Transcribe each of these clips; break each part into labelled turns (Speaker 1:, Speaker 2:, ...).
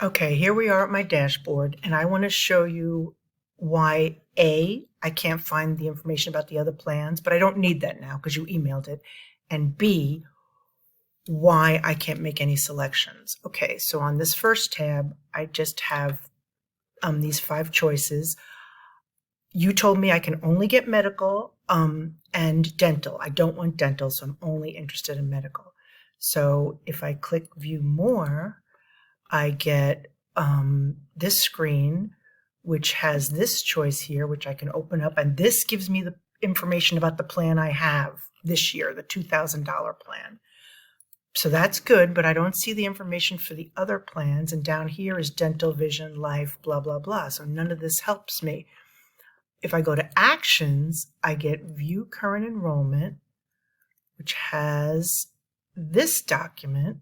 Speaker 1: Okay, here we are at my dashboard, and I want to show you why I can't find the information about the other plans, but I don't need that now because you emailed it, and B, why I can't make any selections. Okay, so on this first tab, I just have these 5 choices. You told me I can only get medical and dental. I don't want dental, so I'm only interested in medical. So if I click View More, I get this screen, which has this choice here, which I can open up, and this gives me the information about the plan I have this year, the $2,000 plan. So that's good, but I don't see the information for the other plans, and down here is dental, vision, life, blah, blah, blah. So none of this helps me. If I go to Actions, I get View Current Enrollment, which has this document,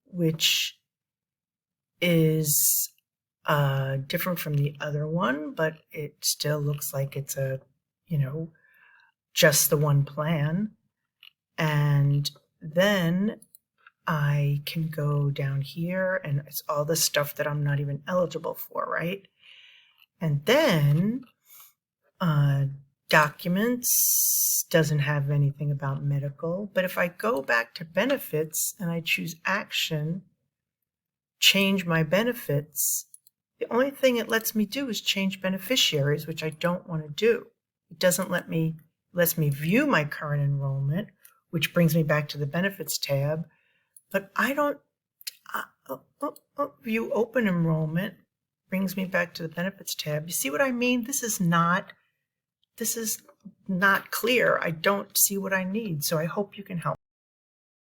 Speaker 1: which is different from the other one, but it still looks like it's just the one plan. And then I can go down here and it's all the stuff that I'm not even eligible for, right? And then Documents doesn't have anything about medical, but if I go back to benefits and I choose Action, change my benefits, the only thing it lets me do is change beneficiaries, which I don't want to do. It doesn't lets me view my current enrollment, which brings me back to the benefits tab, but I don't, view open enrollment brings me back to the benefits tab. You see what I mean? This is not clear. I don't see what I need, so I hope you can help.